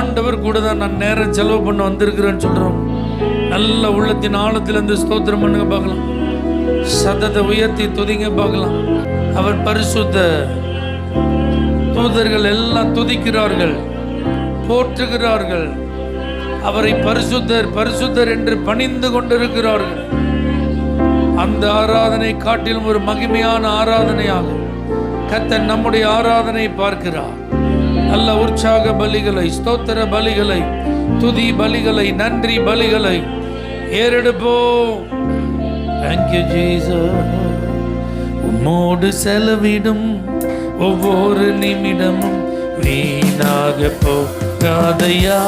ஆண்டவர் கூட தான் நான் நேரம் செலவு பண்ண வந்திருக்கிறேன்னு சொல்றோம். நல்ல உள்ளத்தின் ஆழத்திலிருந்து ஸ்தோத்திரம் பண்ணுங்க பார்க்கலாம். சத்தத்தை உயர்த்தி துதிங்க பார்க்கலாம். அவர் பரிசுத்த. தூதர்கள் எல்லாம் துதிக்கிறார்கள், போற்றுகிறார்கள். அவரை பரிசுத்தர் பரிசுத்தர் என்று பணிந்து கொண்டிருக்கிறார்கள். அந்த ஆராதனை காட்டிலும் ஒரு மகிமையான ஆராதனையாக கர்த்தர் நம்முடைய ஆராதனை பார்க்கிறார். நல்ல உற்சாக பலிகளை, ஸ்தோத்திர பலிகளை, துதி பலிகளை, நன்றி பலிகளை ஏறெடுப்போம். Thank you Jesus. உம்மோடு செலவிடும் ஒவ்வொரு நிமிடமும் வீணாக போகாதையா,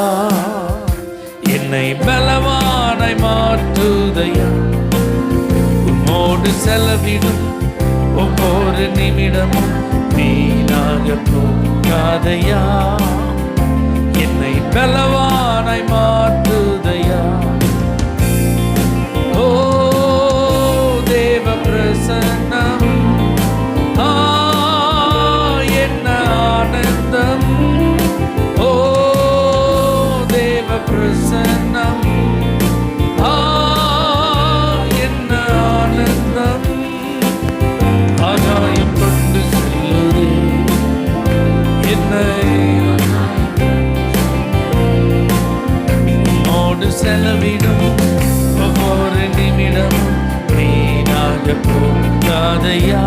என்னை பலவானாய் மாற்றுதையா. உம்மோடு செலவிடும் ஒவ்வொரு நிமிடமும் வீணாக போகாதையா, என்னை பலவானாய் மாற்றுதையா. ஓ தேவ பிரசன்னம், என்ன ஆனந்தம். ஓ தேவ பிரசன்னம், என்ன ஆனந்தம். ஆகாயம் கொண்டு செல்லுதே என்னை, உம்மோடு செலவிடும் ஒவ்வொரு நிமிடமும் வீணாக போகாதையா,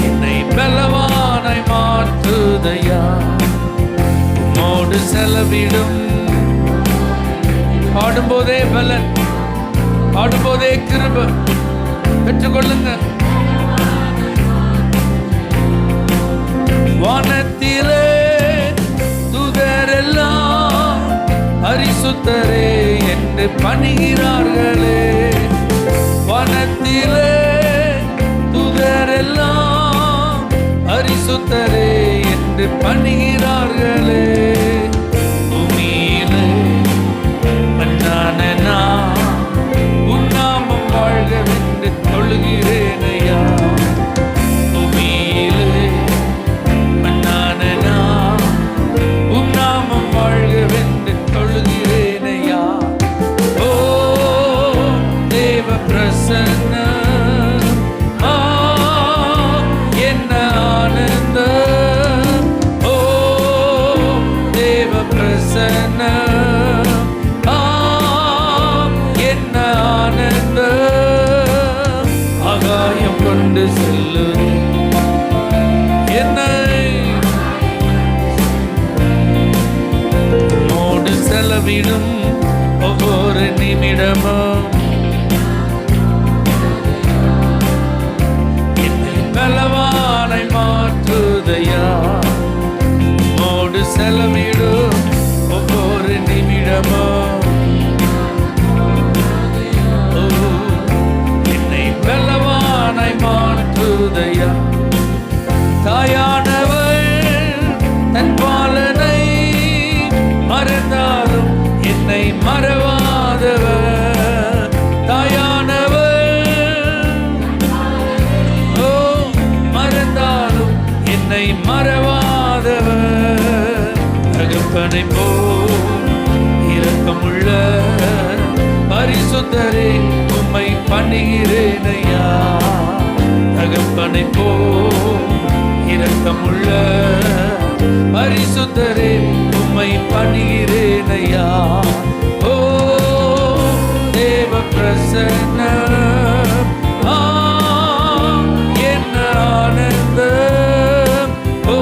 என்னை பலவானாய் மாற்றுதையா. உம்மோடு செலவிடும். பாடும்போதே பலன், பாடும்போதே கிருபை பெற்றுக்கொள்ளுங்க. வானத்திலே தூதரெல்லாம் பரிசுத்தரே என்று பணிகிறார்களே. வானத்திலே தூதரெல்லாம் பரிசுத்தரே என்று பணிகிறார்களே. பூமியிலே மண்ணான நான் உன் நாமம் வாழ்கவென்று தொழுகிறேனையா. பூமியிலே மண்ணான நான் உன் நாமம் வாழ்கவென்று தொழுகிறேனையா. ஓ தேவ பிரசன்ன, என்ன ஆனந்தம். ஓ தேவ பிரசன்ன, என்ன ஆனந்தம். ஆகாயம் கொண்டு செல்லுதே என்னை, உம்மோடு செலவிடும் ஒவ்வொரு நிமிடமும் என்னை பலவானாய் மாற்றுதையா. உம்மோடு செலவிடும் ஒவ்வொரு நிமிடமும் என்னை பலவானாய் மாற்றுதையா. தாயானவள் தன் பாலனை மறந்தாலும் என்னை மறவாதவர். தாயானவள் ஓ மறந்தாலும் என்னை மறவாதவர். தகப்பனை போல் இரக்கமுள்ள பரிசுத்தரே உம்மை பணிகிறேனையா. தகப்பனை போல் இரக்கமுள்ள பரிசுத்தரே உம்மை பணிகிறேனையா. ஓ தேவ பிரசன்ன, என்ன ஆனந்தம். ஓ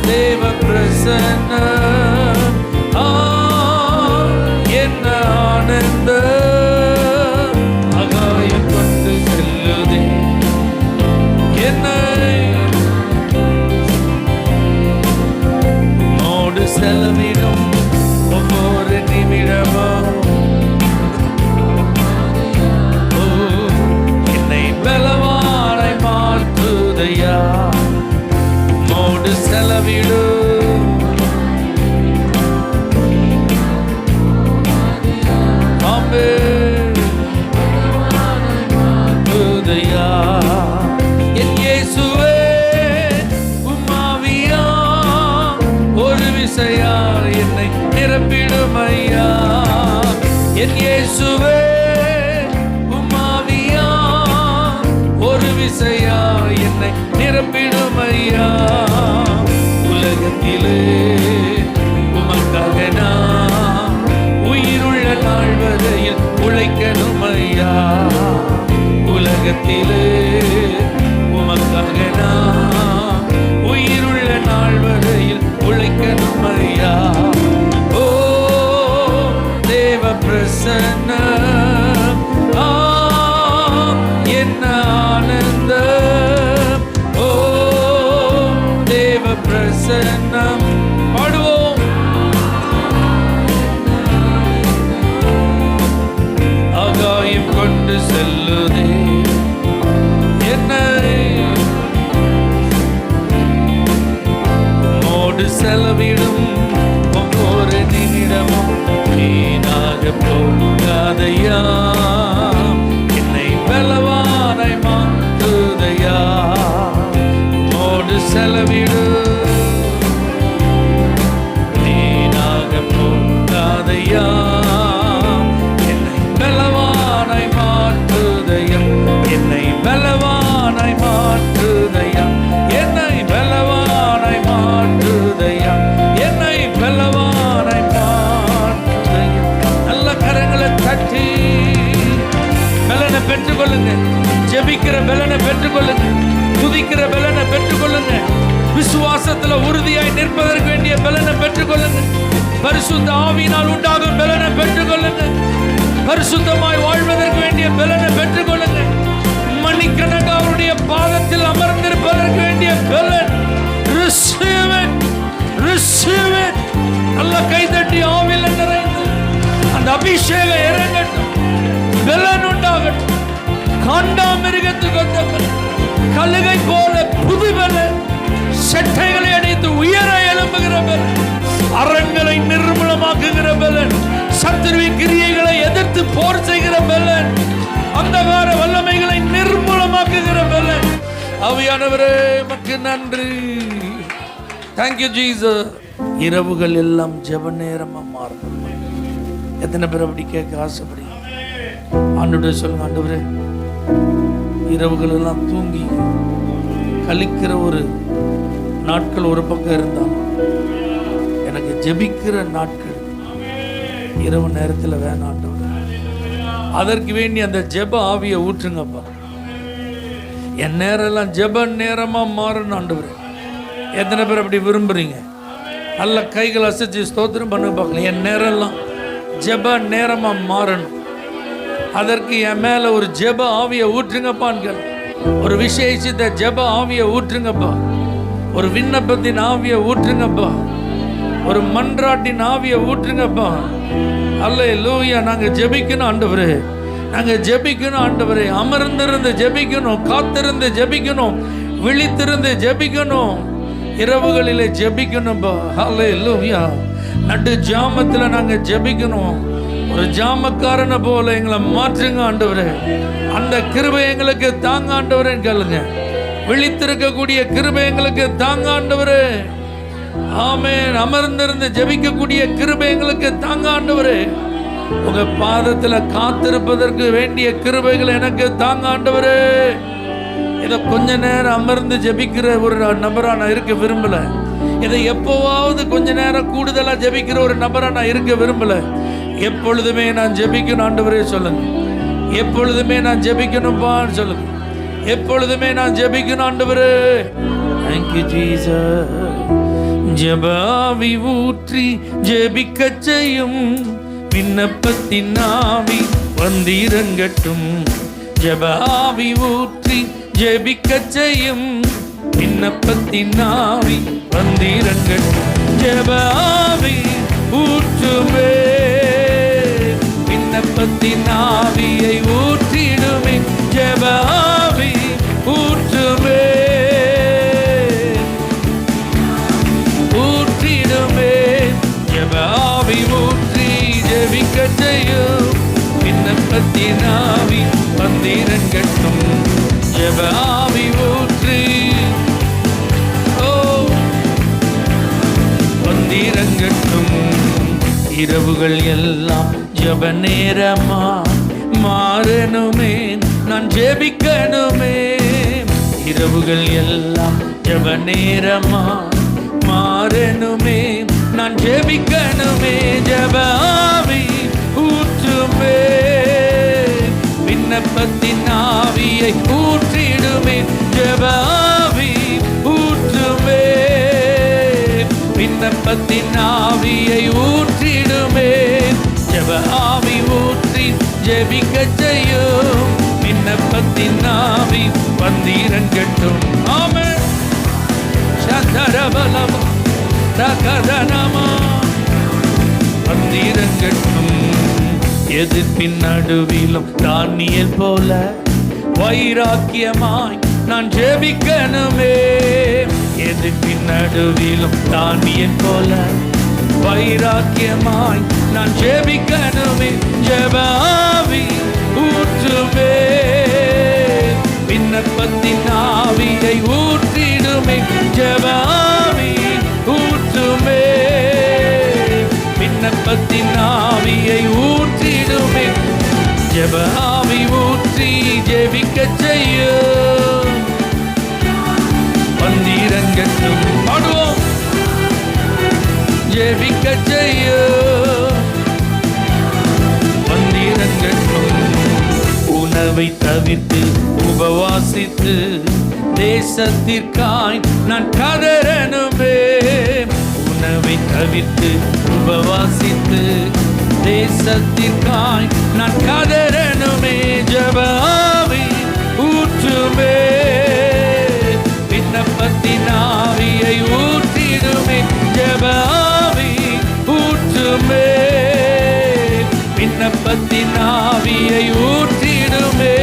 தேவ பிரசன்ன, என்ன ஆனந்தம். ஆகாயம் கொண்டு செல்லுதே என்னை, உம்மோடு செலவிடும் ஒவ்வொரு நிமிடமும் என்னை பலவானாய் மாற்றுதையா. உம்மோடு செலவிடும். ஆமென். என் இயேசுவே உம்மாவியா ஒரு விசையா என்னை நிரப்பிடும் ஐயா. உலகத்திலே உமக்காக நான் உயிருள்ள நாள் வரையில் உழைக்கணும் ஐயா. உலகத்திலே உமக்காக நான் உயிருள்ள நாள் வரையில் உழைக்கணும் ஐயா. ஓ தேவ பிரசன்னம் என்ன ஆனந்தம். ஓ தேவ பிரசன்னம் பாடுவோம். ஆகாயம் கொண்டு செல்லுதே என்னை உம்மோடு செலவிடும் ஒவ்வொரு நிமிடமும் வீணாக போகாதையா. என்னை பலவானை மாற்றுதையா. உம்மோடு செலவிடு வீணாக போகாதையா. என்னை பலவானை மாற்றுதையா. என்னை பலவானை மாற்றுதையா. என்னை பலவானை மாற்றுதையா. என்னை பலவானை மாற்றுதையா. நல்ல கரங்களை தட்டி பலனை பெற்றுக்கொள்ளுங்க. ஜெபிக்கிற பலனை பெற்றுக்கொள்ளுங்க. துதிக்கிற பலனை பெற்றுக்கொள்ளுங்க. விசுவாசத்துல உறுதியாய் நிற்பதற்கு வேண்டிய பலனை பெற்றுக்கொள்ளுங்க. பரிசுத்த ஆவியினால் உண்டாகும் பலனை பெற்றுக்கொள்ளுங்க. பரிசுத்தமாய் வாழ்வதற்கு வேண்டிய பலனை பெற்றுக்கொள்ளுங்க. மணிக்கணக்காக அவருடைய பாதத்தில் அமர்ந்திருப்பதற்கு வேண்டிய பலன். Receive it. Receive it. நல்ல கைதட்டி ஆவியில நிறைந்து அந்த அபிஷேகம் இறங்கட்டும். பலன் உண்டாகட்டும். காண்டாமிருகத்துக்கு ஒத்த பலன், கழுகை போல புது பலன், செட்டைகளை அடித்து உயர எழும்புகிற பலன், அரண்களை நிர்மூலமாக்குகிற பலன், சத்துருவின் கிரியைகளை எதிர்த்து போர் செய்கிற பலன், அந்தகார வல்லமைகளை நிர்மூலமாக்குகிற பலன். ஆவியானவரே உமக்கு நன்றி. Thank you Jesus. இரவுகள் எல்லாம் ஜெப நேரமா மாறும். எத்தனை பேர் அப்படி கேட்க ஆசைப்படி ஆண்டவரே சொல்லுங்க. ஆண்டவரே இரவுகள் எல்லாம் தூங்கி கழிக்கிற ஒரு நாட்கள் ஒரு பக்கம் இருந்தால் எனக்கு ஜெபிக்கிற நாட்கள் இரவு நேரத்தில் வேணாம். அதற்கு வேண்டி அந்த ஜெப ஆவியை ஊற்றுங்கப்பா. என் நேரம் எல்லாம் ஜெப நேரமா மாறணும் ஆண்டவரே. எத்தனை பேர் அப்படி விரும்புறீங்க? நல்ல கைகள் அசைச்சு ஸ்தோத்திரம் பண்ண பார்க்கலாம். என் நேரம் எல்லாம் ஜெப நேரமா மாறணும். அதற்கு என் மேல ஒரு ஜெப ஆவியை ஊற்றுங்கப்பான்னு, ஒரு விசேஷித்த ஜெப ஆவியை ஊற்றுங்கப்பா. ஒரு விண்ணப்பத்தின் ஆவியை ஊற்றுங்கப்பா. ஒரு மன்றாட்டின் ஆவியை ஊற்றுங்கப்பா. அல்லேலூயா. நாங்க ஜெபிக்கணும் ஆண்டவரே. நாங்க ஜெபிக்கணும் ஆண்டவரே. அமர்ந்திருந்து ஜெபிக்கணும். காத்திருந்து ஜெபிக்கணும். விழித்திருந்து ஜெபிக்கணும். இரவுகளிலே ஜெபிக்கணும்பா. அல்லேலூயா. நடு ஜாமத்துல நாங்க ஜெபிக்கணும். ஒரு ஜாமக்காரனை போல எங்களை மாற்றுங்க ஆண்டவரே. அந்த கிருபை எங்களுக்கு தாங்க ஆண்டவரே கேளுங்க. விழித்திருக்கக்கூடிய கிருபை எங்களுக்கு தாங்க ஆண்டவரே. ஆமென். அமர்ந்திருந்து ஜெபிக்கக்கூடிய கிருபை எங்களுக்கு தாங்க ஆண்டவரே. உங்க பாதத்துல காத்திருப்பதற்கு வேண்டிய கிருபைகள் எனக்கு தாங்க ஆண்டவரே. இதை கொஞ்ச நேரம் அமர்ந்து ஜெபிக்கிற ஒரு நபரா நான் இருக்க விரும்பல. இதை எப்போவாவது கொஞ்ச நேரம் கூடுதலா ஜெபிக்கிற ஒரு நபரா நான் இருக்க விரும்பல. எப்பொழுதுமே நான் ஜெபிக்கணும் ஆண்டவரே சொல்லுங்க. எப்பொழுதுமே நான் ஜெபிக்கணும்பான்னு சொல்லுங்க. எப்பொழுதுமே நான் ஜெபிக்கணும் ஆண்டவரே. Thank you Jesus. ஜெபாவி ஊற்றி ஜெபிக்கச் செய்யும் விண்ணப்பத்தின் ஆவி வந்திறங்கட்டும். ஜெபாவி ஊற்றி ஜெபிக்கச் செய்யும் விண்ணப்பத்தின் ஆவி வந்திறங்கட்டும். ஜெபாவி ஊற்றுமே விண்ணப்பத்தின் ஆவியை ஊற்றிடுமே. ஜெபாவி ஊற்றுமே ஊற்றிடுமே. ஜெபாவி ஊற்றி ஜெபிக்கச் செய்யும் விண்ணப்பத்தின் ஆவி வந்திறங்கட்டும். ஜெபாவி ஊற்றி வந்திறங்கட்டும். இரவுகள் எல்லாம் ஜெப நேரமா மாறணுமே, நான் ஜெபிக்கணுமே. இரவுகள் எல்லாம் ஜெப நேரமா மாறணுமே, நான் ஜெபிக்கணுமே. ஜெப ஆவி ஊற்றுமே, விண்ணப்பத்தின் ஆவியை ஊற்றிடுமே. ஜெப ஆவி ஊற்றுமே, விண்ணப்பத்தின் ஆவியை ஊற்றிடுமே. ஜெப ஆவி ஊற்றி ஜெபிக்க செய்யும், விண்ணப்பத்தின் ஆவி வந்திரங்கட்டும். ஆமென். சதரபலம் தகதனமா வந்திரங்கட்டும். எதிர்ப்பின் நடுவிலும் தானியேல் போல வைராக்கியமாய் நான் ஜெபிக்கணுமே. எதிர்ப்பின் நடுவிலும் தானியேல் போல வைராக்கியமாய் நான் ஜெபிக்கணுமே. ஜெப ஆவி ஊற்றுமே, விண்ணப்பத்தின் ஆவியை ஊற்றிடுமே. ஜெப ஆவி ஊற்றுமே, விண்ணப்பத்தின் ஆவியை ஊற்றிடுமே. ஜெப ஆவி ஊற்றி ஜெபிக்க செய்யும், வந்திரங்கட்டும். பாடுவோம். ஜெபிக்க செய்யும், வந்திரங்கட்டும். உணவை தவிர்த்து உபவாசித்து தேசத்திற்காய் நான் கதறணுமே. உணவை தவிர்த்து உபவாசித்து தேசத்திற்காய் நான் கதறணுமே. ஜெப ஆவி ஊற்றுமே, விண்ணப்பத்தின் ஆவியை ஊற்றிடுமே. ஜெப ஆவி ஊற்றுமே, விண்ணப்பத்தின் ஆவியை ஊற்றிடுமே.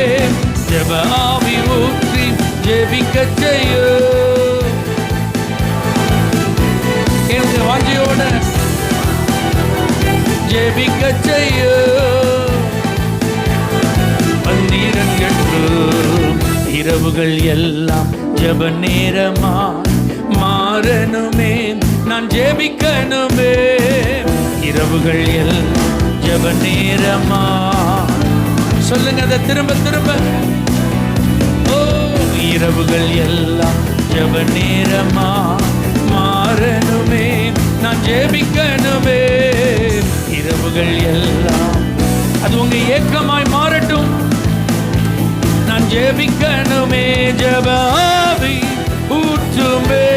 ஜெப ஆவி ஊற்றி ஜெபிக்க செய்யும். என்னுடைய வாஞ்சையோட ஜெபிக்க செய்யும், வந்திரங்கட்டும். இரவுகள் எல்லாம் ஜெப நேரமா மாறணுமே, நான் ஜெபிக்கணுமே. இரவுகள் எல்லாம் ஜெப நேரமா. சொல்லுங்க அதை திரும்ப திரும்ப. ஓ, இரவுகள் எல்லாம் ஜெப நேரமா மாறணுமே, நான் ஜெபிக்கணுமே. இரவுகள் எல்லாம் அது உங்க ஏக்கமாய் மாறட்டும், நான் ஜெபிக்கணுமே. ஜெப ஆவி ஊற்றுமே,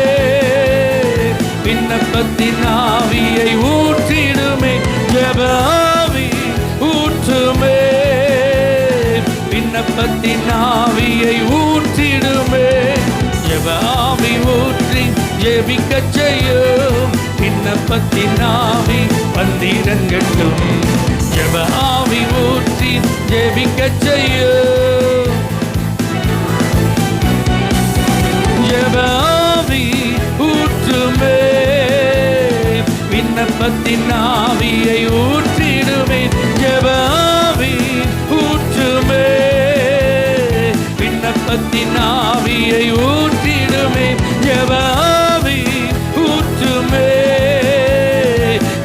விண்ணப்பத்தின் ஆவியை ஊற்றிடுமே. ஜெப ஆவி ஊற்றுமே, விண்ணப்பத்தின் ஆவியை ஊற்றிடுமே. ஜெப ஆவி ஊற்றி ஜெபிக்க செய்யும், விண்ணப்பத்தின் ஆவி வந்திரங்கட்டும். ஜெப ஆவி ஊற்றி ஜெபிக்க செய்யும், ஜெப ஆவி ஊற்றுமே, விண்ணப்பத்தின் ஆவியை ஊற்றிடுமே. ஜெப ஆவி ஊற்றுமே, விண்ணப்பத்தின் ஆவியை ஊற்றிடுமே. ஜெப ஆவி ஊற்றுமே,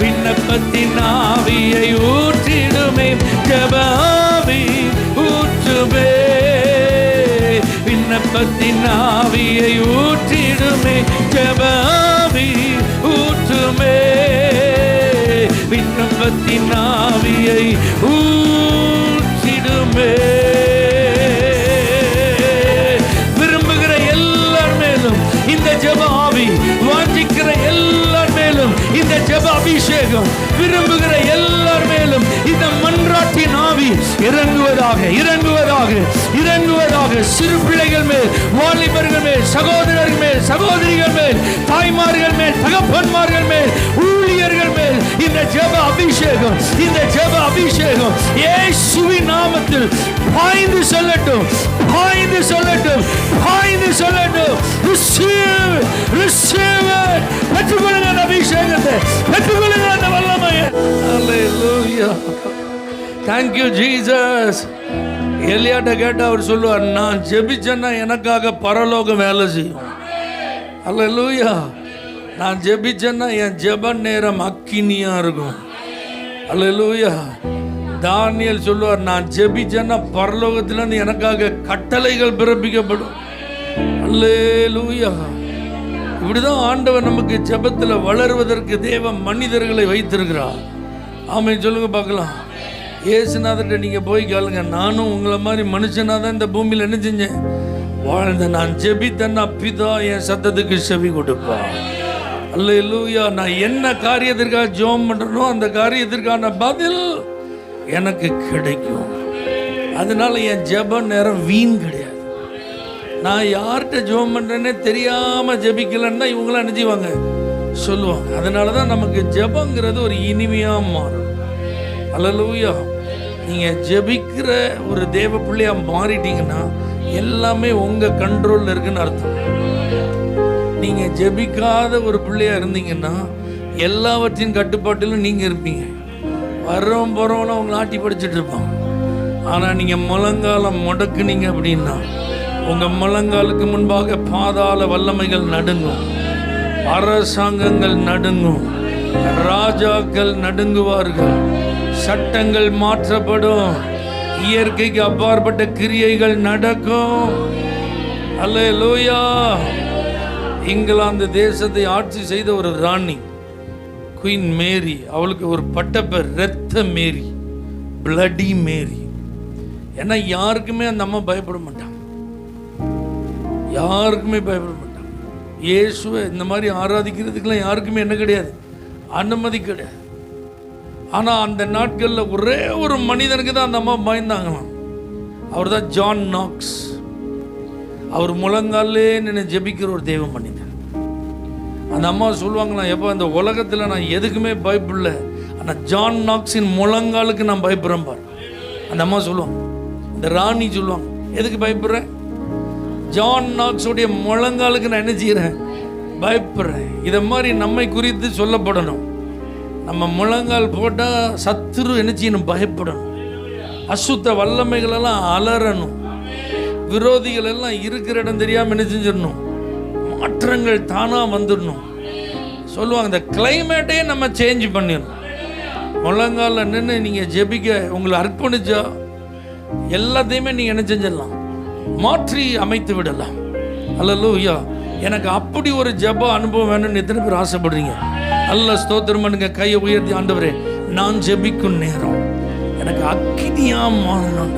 விண்ணப்பத்தின் ஆவியை ஊற்றிடுமே. ஜெப ஆவி ஊற்றுமே, விண்ணப்பத்தின் ஆவியை ஊற்றிடுமே. ஜெப ஆவி ஊற்றுமே, விண்ணப்பத்தின் ஆவியை ஊற்றிடுமே. விரும்புகிற எல்லார் மேலும் இந்த ஜெப ஆவி, வாஞ்சிக்கிற எல்லார் மேலும் இந்த ஜெப அபிஷேகம், விரும்புகிற எல்லார் மேலும் இந்த மன்றாட்டின் ஆவி இறங்குவதாக, இறங்குவதாக, இறங்குவதாக. சிறு பிள்ளைகள் மேல், வாலிபர்கள் மேல், சகோதரர்கள் மேல், சகோதரிகள் மேல், தாய்மார்கள் மேல், தகப்பன்மார்கள் மேல், ஊழியர்கள் மேல் இந்த ஜெப அபிஷேகம், இந்த ஜெப அபிஷேகம் இயேசுவின் நாமத்தில் பாய்ந்து செல்லட்டும், பாய்ந்து செல்லட்டும், பாய்ந்து செல்லட்டும். Receive, receive it. பெற்றுக்கொள்ளுங்க அந்த அபிஷேகத்தை, பெற்றுக்கொள்ளுங்க அந்த வல்லமையை. Hallelujah. Thank you Jesus. எலியாட்ட கேட்ட அவர் சொல்லுவார், நான் ஜெபிச்சேன்னா எனக்காக பரலோகம் வேலை செய்யும். Hallelujah. நான் ஜெபிச்சேன்னா என் ஜெப நேரம் அக்கினியா இருக்கும். அல்லேலூயா. தானியேல் சொல்லுவார், நான் ஜெபிச்சேன்னா பரலோகத்திலிருந்து எனக்காக கட்டளைகள் பிறப்பிக்கப்படும். அல்லேலூயா. இப்படிதான் ஆண்டவர் நமக்கு ஜெபத்தில் வளருவதற்கு தேவ மனிதர்களை வைத்திருக்கிறார். ஆமென் சொல்லுங்க பார்க்கலாம். இயேசுநாதர்கிட்ட நீங்கள் போய் கேளுங்க, நானும் உங்களை மாதிரி மனுஷனாக தான் இந்த பூமியில் என்ன செஞ்சேன், வாழ்ந்த. நான் ஜெபித்தேன்னா பிதா என் சத்தத்துக்கு செவி கொடுப்பா. அல்லேலூயா. நான் என்ன காரியத்திற்காக ஜெபம் பண்ணுறனோ அந்த காரியத்திற்கான பதில் எனக்கு கிடைக்கும். அதனால என் ஜெப நேரம் வீண் கிடையாது. நான் யார்கிட்ட ஜெபம் பண்ணுறேன்னே தெரியாமல் ஜெபிக்கலன்னு தான் இவங்களாம் நினைச்சுவாங்க சொல்லுவாங்க. அதனால தான் நமக்கு ஜெபங்கிறது ஒரு இனிமையாக மாறும். அல்லேலூயா. நீங்கள் ஜெபிக்கிற ஒரு தேவ பிள்ளையாக மாறிட்டீங்கன்னா எல்லாமே உங்கள் கண்ட்ரோலில் இருக்குன்னு அர்த்தம். நீங்கள் ஜெபிக்காத ஒரு பிள்ளையாக இருந்தீங்கன்னா எல்லாவற்றின் கட்டுப்பாட்டிலும் நீங்கள் இருப்பீங்க. வர்றவன் போகிறவங்களாம் உங்களை ஆட்டி படிச்சுட்டு இருப்பாங்க. ஆனால் நீங்கள் முழங்காலம் முடக்குனீங்க அப்படின்னா உங்கள் முழங்காலுக்கு முன்பாக பாதாள வல்லமைகள் நடுங்கும், அரசாங்கங்கள் நடுங்கும், ராஜாக்கள் நடுங்குவார்கள், சட்டங்கள் மாற்றப்படும், இயற்கைக்கு அப்பாற்பட்ட கிரியைகள் நடக்கும். அல்லேலூயா. இங்கிலாந்து தேசத்தை ஆட்சி செய்த ஒரு ராணி குயின் மேரி, அவளுக்கு ஒரு பட்டப்பேர் இரத்த மேரி, பிளடி மேரி. ஏன்னா யாருக்குமே அந்த அம்மா பயப்பட மாட்டாங்க, யாருக்குமே பயப்பட மாட்டாங்க. இயேசுவை இந்த மாதிரி ஆராதிக்கிறதுக்கெல்லாம் யாருக்குமே என்ன கிடையாது, அனுமதி கிடையாது. ஆனால் அந்த நாட்களில் ஒரே ஒரு மனிதனுக்கு தான் அந்த அம்மா பயந்தாங்களாம். அவர் தான் ஜான் நாக்ஸ். அவர் முழங்காலே நின்று ஜெபிக்கிற ஒரு தெய்வ மனிதன். அந்த அம்மா சொல்லுவாங்களாம், எப்போ இந்த உலகத்தில் நான் எதுக்குமே பயப்படல, ஆனால் ஜான் நாக்ஸின் முழங்காலுக்கு நான் பயப்படுறேன் பாரு. அந்த அம்மா சொல்லுவாங்க, இந்த ராணி சொல்லுவாங்க, எதுக்கு பயப்படுறேன், ஜான் நாக்ஸுடைய முழங்காலுக்கு நான் என்ன செய்கிறேன், பயப்படுறேன். இதை மாதிரி நம்மை குறித்து சொல்லப்படணும். நம்ம முழங்கால் போட்டால் சத்துரு என்ன செய்யணும், பயப்படணும். அசுத்த வல்லமைகளெல்லாம் அலறணும். விரோதிகள் எல்லாம் இருக்கிற இடம் தெரியாமல் என்ன செஞ்சிடணும், மாற்றங்கள் தானாக வந்துடணும். சொல்லுவாங்க, இந்த கிளைமேட்டே நம்ம சேஞ்ச் பண்ணிடணும். முழங்காலில் நின்று நீங்கள் ஜெபிக்க உங்களை அர்ப்பணிச்சா எல்லாத்தையுமே நீங்கள் என்ன செஞ்சிடலாம், மாற்றி அமைத்து விடலாம். அல்லேலூயா. எனக்கு அப்படி ஒரு ஜெப அனுபவம் வேணும்னு எத்தனை பேர் ஆசைப்படுறீங்க? அல்ல ஸ்தோத்திரம் பண்ணுங்க. கையை உயர்த்தி, ஆண்டவரே நான் ஜெபிக்கும் நேரம் எனக்கு அக்கினியாக மாறணும்.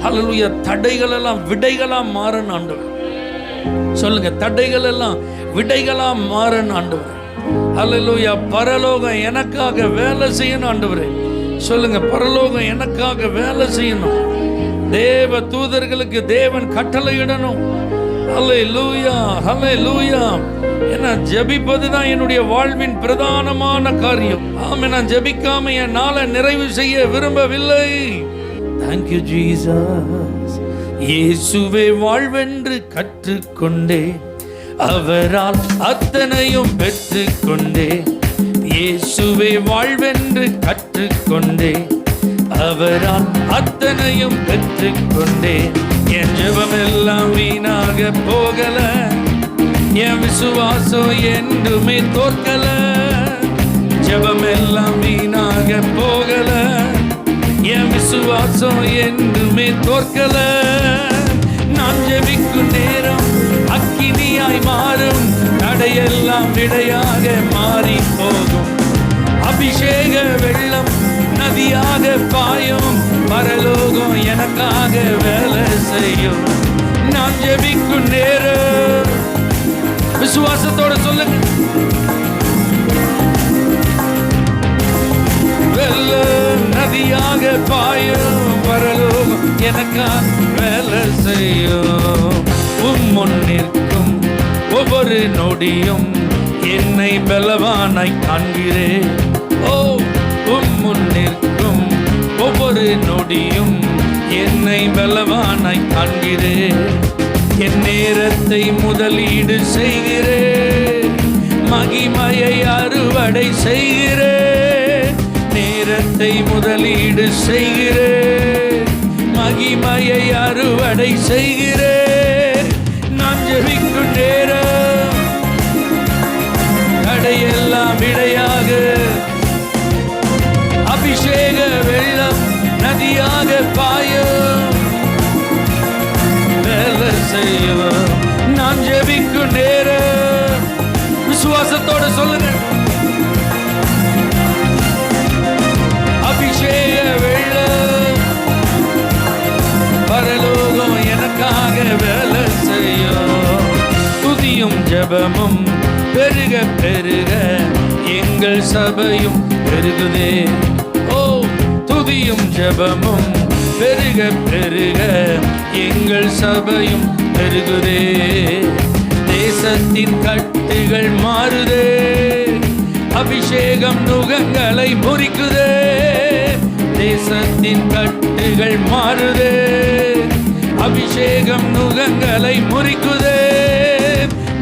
அல்லேலூயா. தடைகள் எல்லாம் விடைகளா மாறணும் ஆண்டவர். சொல்லுங்க, தடைகள் எல்லாம் விடைகளா மாறணும் ஆண்டவர். அல்லேலூயா. பரலோகம் எனக்காக வேலை செய்யணும் ஆண்டவரே. சொல்லுங்க, பரலோகம் எனக்காக வேலை செய்யணும். தேவ தூதர்களுக்கு தேவன் கட்டளையிடணும். அல்லேலூயா, அல்லேலூயா. ஏன்னா ஜெபிப்பது தான் என்னுடைய வாழ்வின் பிரதானமான காரியம். ஆமே, நான் ஜெபிக்காம என் நாளை நிறைவு செய்ய விரும்பவில்லை. Thank you Jesus. இயேசுவே வாழ்வென்று கற்றுக்கொண்டேன், அவரால் அத்தனையும் பெற்றுக்கொண்டேன். இயேசுவே வாழ்வென்று கற்றுக்கொண்டேன், அவரால் அத்தனையும் பெற்றுக்கொண்டேன். என் ஜெபம் எல்லாம் வீணாக போகல, என் விசுவாசம் என்றுமே தோற்கல. ஜெபம் எல்லாம் வீணாக போகல, என் விசுவாசம் என்றுமே தோற்கல. நான் ஜெபிக்கும் நேரம் அக்கினியாய் மாறும், தடையெல்லாம் விடையாக மாறி போகும். அபிஷேக வெள்ளம் நதியாக பாயும், பரலோகம் எனக்காக வேலை செய்யும். நான் ஜெபிக்கும் நேரம் விசுவாசத்தோட சொல்லுங்க, வெள்ளம் நதியாக பாயும், பரலோகம் எனக்காக வேலை செய்யும். முன் நிற்கும் ஒவ்வொரு நொடியும் என்னை பலவானாய் காண்கிறேன். ஓ, முன் நிற்கும் ஒவ்வொரு நொடியும் என்னை பலவானாய் காண்கிறேன். என் நேரத்தை முதலீடு செய்கிறேன், மகிமையை அறுவடை செய்கிறேன். நேரத்தை முதலீடு செய்கிறேன், மகிமையை அறுவடை செய்கிறேன். நான் ஜெபிக்கும் நேரம் தடையெல்லாம் விடையாக, அபிஷேக வெள்ளம் நதியாக பாயும், வேலை செய்யும். நான் ஜெபிக்கும் நேரம் விசுவாசத்தோட சொல்லுங்க. அபிஷேக வெள்ளம் பரலோகம் எனக்காக வேலை செய்யும். துதியும் ஜெபமும் பெருக பெருக எங்கள் சபையும் பெருகுதே. ஓ, துதியும் ஜெபமும் பெருக பெருக எங்கள் சபையும் பெருகுதே. தேசத்தின் கட்டுகள் மாறுதே, அபிஷேகம் நுகங்களை முறிக்குதே. தேசத்தின் கட்டுகள் மாறுதே, அபிஷேகம் நுகங்களை முறிக்குதே.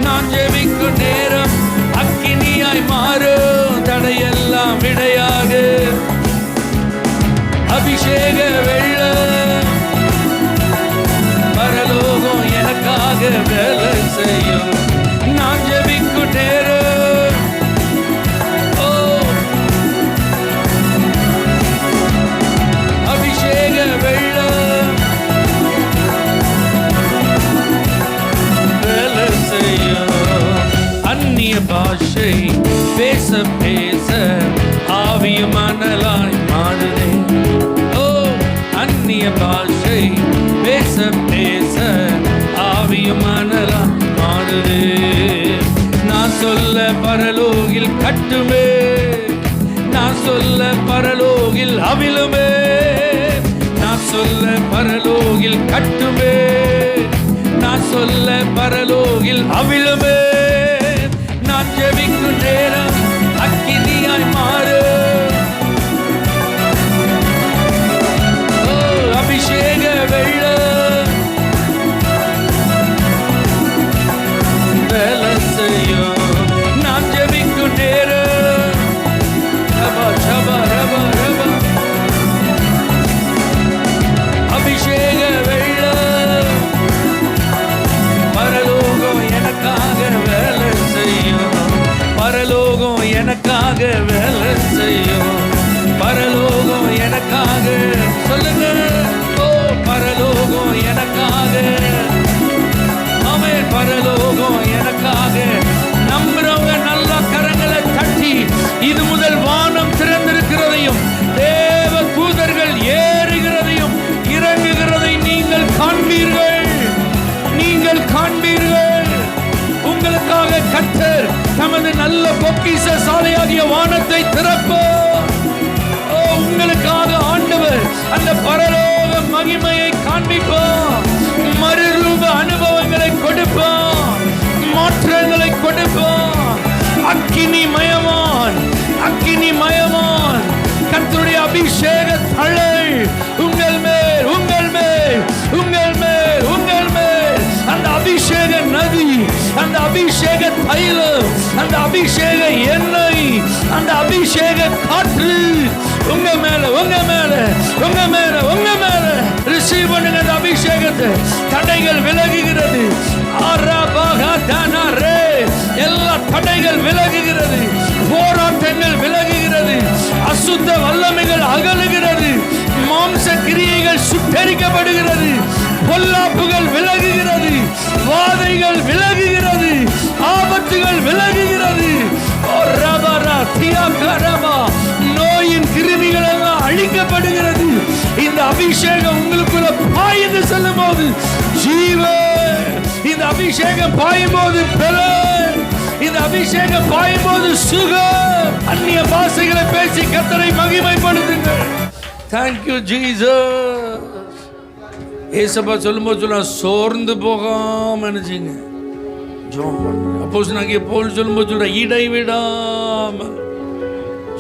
நான் ஜெபிக்கும் நேரம் அக்கினியாய் மாறும், தடையெல்லாம் விடையாக. அபிஷேக வெள்ளம் பரலோகம் எனக்காக வேலை செய்யும். நான் ஜெபிக்கும் நேரம் அபிஷேக வெள்ளம் வேலை செய்யும். அந்நிய பாஷை பேச பேச ஆவியும் மணலாய் மாறுதே. ஓ, அந்நிய பாஷை பேச பேச ஆவியும் மணலாய் மாறுதே. நான் சொல்ல பரலோகில் கட்டுமே, நான் சொல்ல பரலோகில் அவிழுமே. நான் சொல்ல பரலோகில் கட்டுமே, நான் சொல்ல பரலோகில் அவிழுமே. நான் ஜெபிக்கும் நேரம் அக்கினியாய் மாறு. ஓ, அபிஷேக வெள்ளம் வேலை செய்யும். நான் ஜெபிக்கும் நேரம் ரபா ரபா ரபா ரபா அபிஷேக வெள்ளம் பரலோகம் எனக்காக வேலை செய்யும். பரலோகம் எனக்காக வேலை செய்யும். பரலோகம் எனக்காக சொல்லுங்க. ஓ, பரலோகம் எனக்காக. ஆமென். பரலோகம் எனக்காக. நம்புறவங்க நல்ல கரங்களை தட்டி இது முதல் வானம் திறந்திருக்கிறதையும் தேவ தூதர்கள் ஏறுகிறதையும் இறங்குகிறதை நீங்கள் காண்பீர்கள். நீங்கள் காண்பீர்கள். உங்களுக்காக கர்த்தர் தமது நல்ல பொக்கிஷ சாலையாகிய வானத்தை திறப்பார். ஓ, உங்களுக்காக ஆண்டவர் அந்த பரலோக மகிமையை காண்பிப்பார். மறுரூப அனுபவங்களை கொடுப்பார், மாற்றங்களை கொடுப்பார். அக்கினி மயமான், அக்கினி மயமான் கர்த்தருடைய அபிஷேக தழல் உங்கள் மேல், உங்கள் மேல், உங்கள் மேல், உங்கள் மேல். அந்த அபிஷேக நதி, அந்த அபிஷேக தைலம், அந்த அபிஷேக எண்ணெய், அந்த அபிஷேக காற்று உங்க மேல, உங்க மேல, உங்க மேல, உங்க மேல ரிசீவ் பண்ணுங்க. அந்த அபிஷேகத்தை தடைகள் விலகுகிறது. எல்லா தடைகள் விலகுகிறது, போராட்டங்கள் விலகுகிறது, அசுத்த வல்லமைகள் அகலுகிறது, மாம்ச கிரியைகள் சுட்டரிக்கப்படுகிறது, பொல்லாப்புகள் விலகுகிறது, வாதைகள் விலகுகிறது, ஆபத்துகள் விலகுகிறது. நோயின் கிருமிகள் எல்லாம் அழிக்கப்படுகிறது. இந்த அபிஷேகம் உங்களுக்குள்ள பாய்ந்து செல்லும் போது ஜீவன், இந்த அபிஷேகம் பாயும் போது பலன், இந்த அபிஷேகம் பாயும் போது சுகம். அந்நிய பாஷைகளை பேசி கர்த்தரை மகிமைப்படுத்துங்கள். Thank you Jesus. ஏசப்பா சொல்லும்போது சொல்ல சோர்ந்து போகாம நினைச்சீங்க ஜோம் பண்ணுங்க. அப்போஸ்தலனாகிய பவுல் சொல்லும்போது சொல்ற இடைவிடாம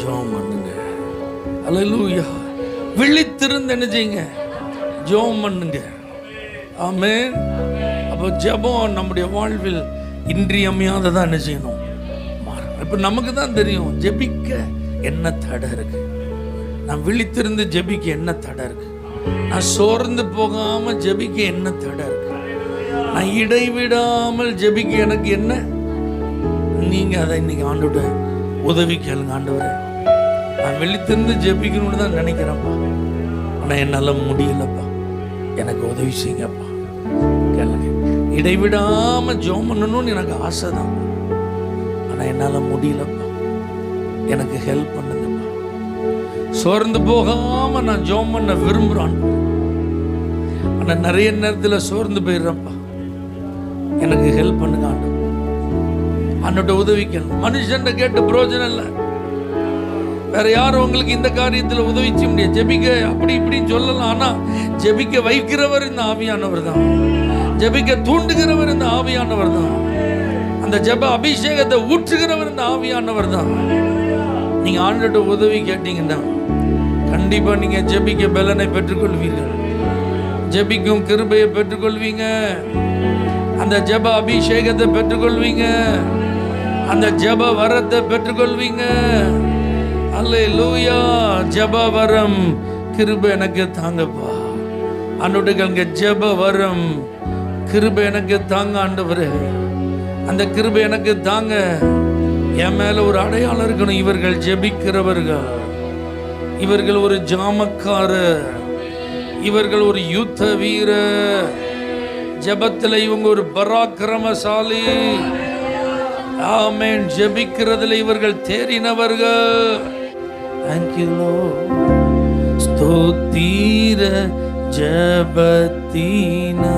ஜோம் பண்ணுங்க. அல்லேலூயா. விழித்திருந்து நினைச்சீங்க ஜோம் பண்ணுங்க. ஆமென். அப்போ ஜெபம் நம்முடைய வாழ்வில் இன்றியமையாததான் என்ன செய்யணும். இப்ப நமக்கு தான் தெரியும் ஜெபிக்க என்ன தடை இருக்கு, நான் விழித்திருந்து ஜெபிக்க என்ன தடை இருக்கு, நான் சோர்ந்து போகாம ஜெபிக்க என்ன தடை இருக்கு, நான் இடைவிடாமல் ஜெபிக்க எனக்கு என்ன. நீங்க அதை இன்னைக்கு ஆண்டவரே உதவி கேளுங்க. ஆண்டவரே நான் விழித்திருந்து ஜெபிக்கணும்னு தான் நினைக்கிறேன்ப்பா, ஆனால் என்னால் முடியலப்பா, எனக்கு உதவி செய்யுங்கப்பா. கேளுங்க, இடைவிடாம ஜெபம் பண்ணணும்னு எனக்கு ஆசை தான், ஆனால் என்னால் முடியலப்பா, எனக்கு ஹெல்ப் பண்ணுங்கப்பா. சோர்ந்து போகாம நான் ஜெபம் பண்ண விரும்புகிறேன், ஆனால் நிறைய நேரத்தில் சோர்ந்து போயிடுறேன்ப்பா, எனக்கு ஹெல்ப் பண்ணுங்க ஆண்டவர். ஆண்டவர்கிட்ட உதவிக்கணும். மனுஷன் கேட்டு பிரயோஜனம் இல்லை. வேற யாரும் உங்களுக்கு இந்த காரியத்தில் உதவி செய்ய முடியாது. ஜெபிக்க அப்படி இப்படின்னு சொல்லலாம், ஆனால் ஜெபிக்க வைக்கிறவர் இந்த ஆவியானவர் தான். ஜெபிக்க தூண்டுகிறவர் இந்த ஆவியானவர் தான். அந்த ஜெப அபிஷேகத்தை ஊற்றுகிறவர் இந்த ஆவியானவர் தான். நீங்க ஆண்டவர்கிட்ட உதவி கேட்டீங்கன்னா கண்டிப்பா நீங்க ஜெபிக்க பலனை பெற்றுக்கொள்வீர்கள், ஜெபிக்கும் கிருபையை பெற்றுக்கொள்வீங்க, அந்த ஜெப அபிஷேகத்தை பெற்றுக்கொள்வீங்க, அந்த ஜெப வரத்தை பெற்றுக்கொள்வீங்க. அல்லேலூயா. ஜெப வரம் கிருபை எனக்கு தாங்கப்பா ஆண்டவரே. ஜெப வரம் கிருபை எனக்கு தாங்க ஆண்டவரே. அந்த கிருபை எனக்கு தாங்க. என் மேல ஒரு அடையாளம் இருக்கணும். இவர்கள் ஜெபிக்கிறவர்கள், இவர்கள் ஒரு ஜாமக்காரர், இவர்கள் ஒரு யுத்த வீரர், ஜெபத்தில் இவங்க ஒரு பராக்கிரமசாலி. ஆமென். ஜெபிக்கிறதுல இவர்கள் தேறினவர்கள். Thank you Lord. ஸ்தோத்திர ஜெபத்தினா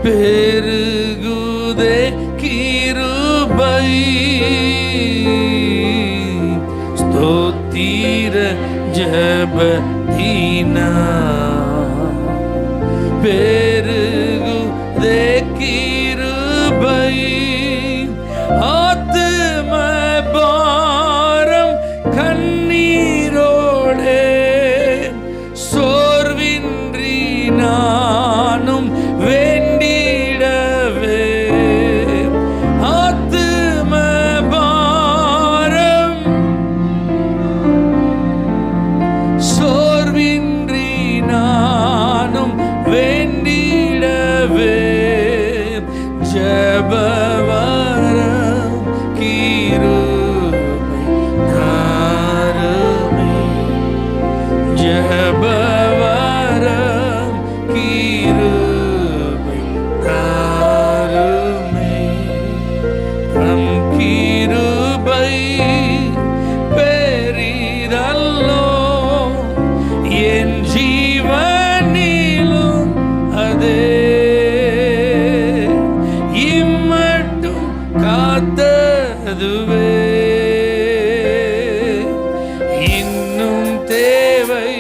பெருகுதே கிருபை, ஸ்தோத்திர ஜெபத்தினா பெருகுதே கிருபை. ஆத்தும பாரம் கண்ணீரோடே சோர்வின்றி நானும் வேண்டிடவே. ஆத்தும பாரம் சோர்வின்றி நானும் வேண்டிடவே. ஜெபவரம் கிருபை தாருமே, ஜெபவரம் கிருபை தாருமே. தம் கிருபை பெரிதல்லோ என் ஜீவனிலும் அதே இம்மட்டும் காத்ததுவே. இன்னும் தேவை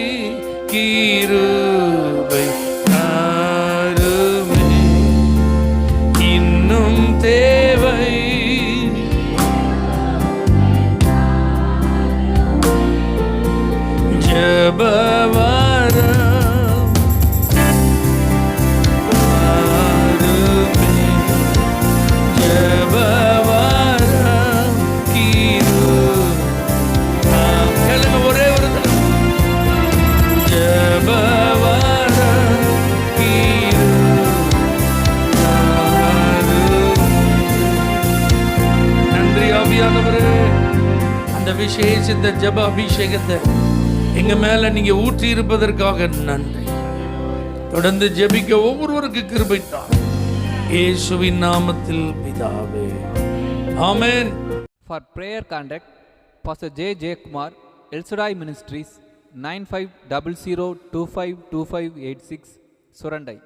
கிருபை தாருமே, இன்னும் தேவை. ஜெபவரம் தாருமே, ஜெபவரம் கிருபை. கேளுங்க ஒரே ஒரு தடவை. ஜெபவரம் கிருபை தாருமே. நன்றி ஆவியானவரே. அந்த விசேஷித்த ஜெப அபிஷேகத்தை எங்க மேல நீங்க ஊற்றி இருப்பதற்காக நன்றி. தொடர்ந்து ஜெபிக்க ஒவ்வொருவருக்கு கிருபை தார், இயேசுவின் நாமத்தில் பிதாவே, ஆமென். For prayer contact, Pastor J. J. Kumar, El Shaddai Ministries, 9500252586, Surandai.